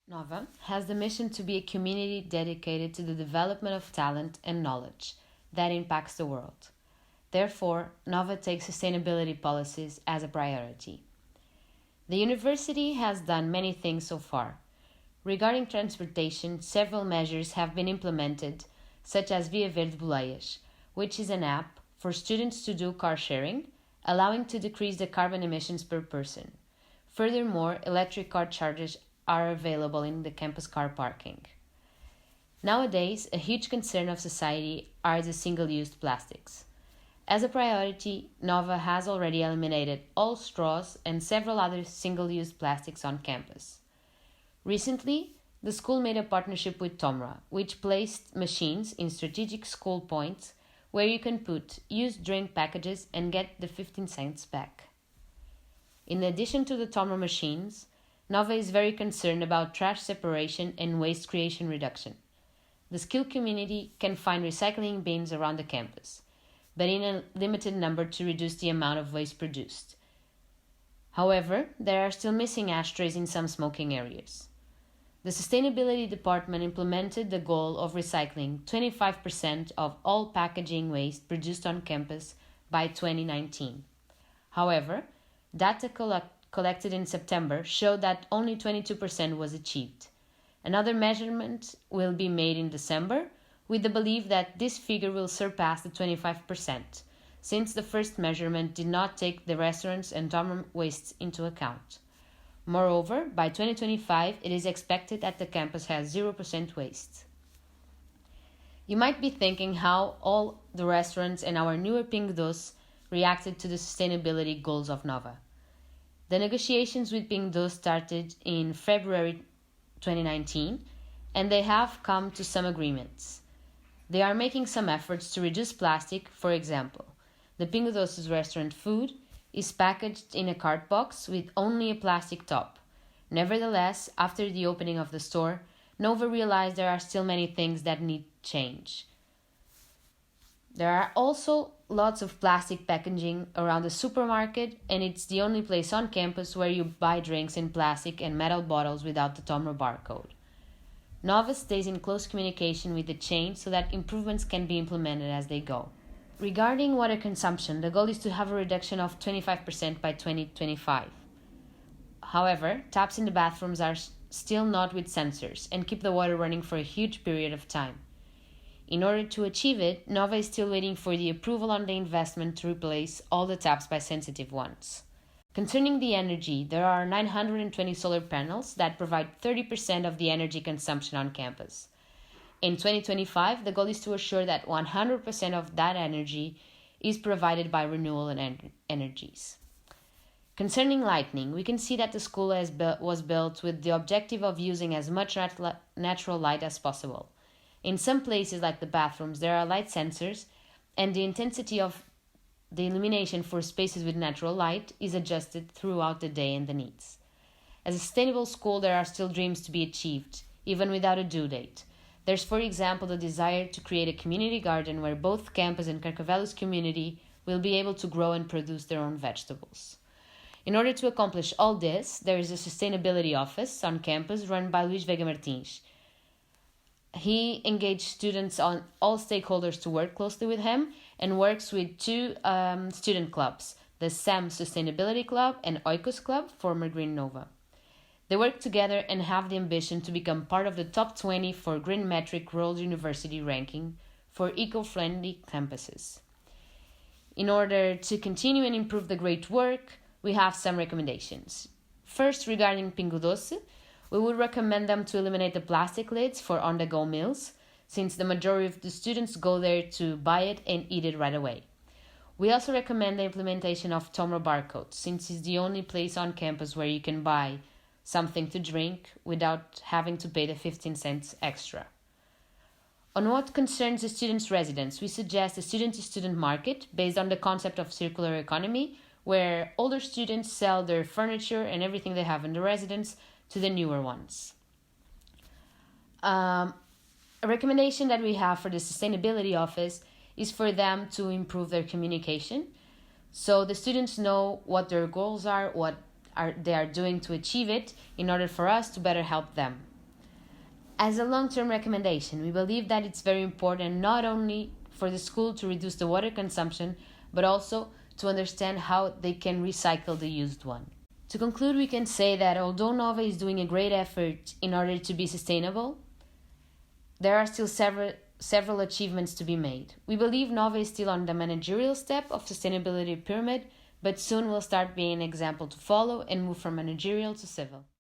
Nova has the mission to be a community dedicated to the development of talent and knowledge that impacts the world. Therefore, Nova takes sustainability policies as a priority. The university has done many things so far. Regarding transportation, several measures have been implemented, such as Via Verde Boleias, which is an app for students to do car sharing, allowing to decrease the carbon emissions per person. Furthermore, electric car chargers are available in the campus car parking. Nowadays, a huge concern of society are the single-use plastics. As a priority, Nova has already eliminated all straws and several other single-use plastics on campus. Recently, the school made a partnership with Tomra, which placed machines in strategic school points where you can put used drink packages and get the 15 cents back. In addition to the Tomra machines, Nova is very concerned about trash separation and waste creation reduction. The skill community can find recycling bins around the campus, but in a limited number to reduce the amount of waste produced. However, there are still missing ashtrays in some smoking areas. The Sustainability Department implemented the goal of recycling 25% of all packaging waste produced on campus by 2019. However, data collected in September showed that only 22% was achieved. Another measurement will be made in December, with the belief that this figure will surpass the 25%, since the first measurement did not take the restaurants and dorm wastes into account. Moreover, by 2025, it is expected that the campus has 0% waste. You might be thinking how all the restaurants and our newer Pingo Doce reacted to the sustainability goals of Nova. The negotiations with Pingo Doce started in February 2019, and they have come to some agreements. They are making some efforts to reduce plastic. For example, the Pingo Doce's restaurant food is packaged in a card box with only a plastic top. Nevertheless, after the opening of the store, Nova realized there are still many things that need change. There are also lots of plastic packaging around the supermarket, and it's the only place on campus where you buy drinks in plastic and metal bottles without the Tomra barcode. Nova stays in close communication with the chain so that improvements can be implemented as they go. Regarding water consumption, the goal is to have a reduction of 25% by 2025. However, taps in the bathrooms are still not with sensors and keep the water running for a huge period of time. In order to achieve it, Nova is still waiting for the approval on the investment to replace all the taps by sensitive ones. Concerning the energy, there are 920 solar panels that provide 30% of the energy consumption on campus. In 2025, the goal is to assure that 100% of that energy is provided by renewable energies. Concerning lighting, we can see that the school was built with the objective of using as much natural light as possible. In some places, like the bathrooms, there are light sensors, and the intensity of the illumination for spaces with natural light is adjusted throughout the day and the needs. As a sustainable school, there are still dreams to be achieved, even without a due date. There's, for example, the desire to create a community garden where both campus and Carcavelos community will be able to grow and produce their own vegetables. In order to accomplish all this, there is a sustainability office on campus run by Luís Veiga Martins. He engaged students on all stakeholders to work closely with him and works with two student clubs, the SAM Sustainability Club and Oikos Club, former Green Nova. They work together and have the ambition to become part of the top 20 for Green Metric World University ranking for eco-friendly campuses. In order to continue and improve the great work, we have some recommendations. First, regarding Pingo Doce, we would recommend them to eliminate the plastic lids for on-the-go meals, since the majority of the students go there to buy it and eat it right away. We also recommend the implementation of Tomra barcodes, since it's the only place on campus where you can buy something to drink without having to pay the 15 cents extra. On what concerns the students' residence, we suggest a student-to-student market based on the concept of circular economy, where older students sell their furniture and everything they have in the residence to the newer ones. A recommendation that we have for the Sustainability Office is for them to improve their communication, so the students know what their goals are, what they are doing to achieve it, in order for us to better help them. As a long-term recommendation, we believe that it's very important not only for the school to reduce the water consumption, but also to understand how they can recycle the used one. To conclude, we can say that although Nova is doing a great effort in order to be sustainable, there are still several achievements to be made. We believe Nova is still on the managerial step of sustainability pyramid, but soon will start being an example to follow and move from managerial to civil.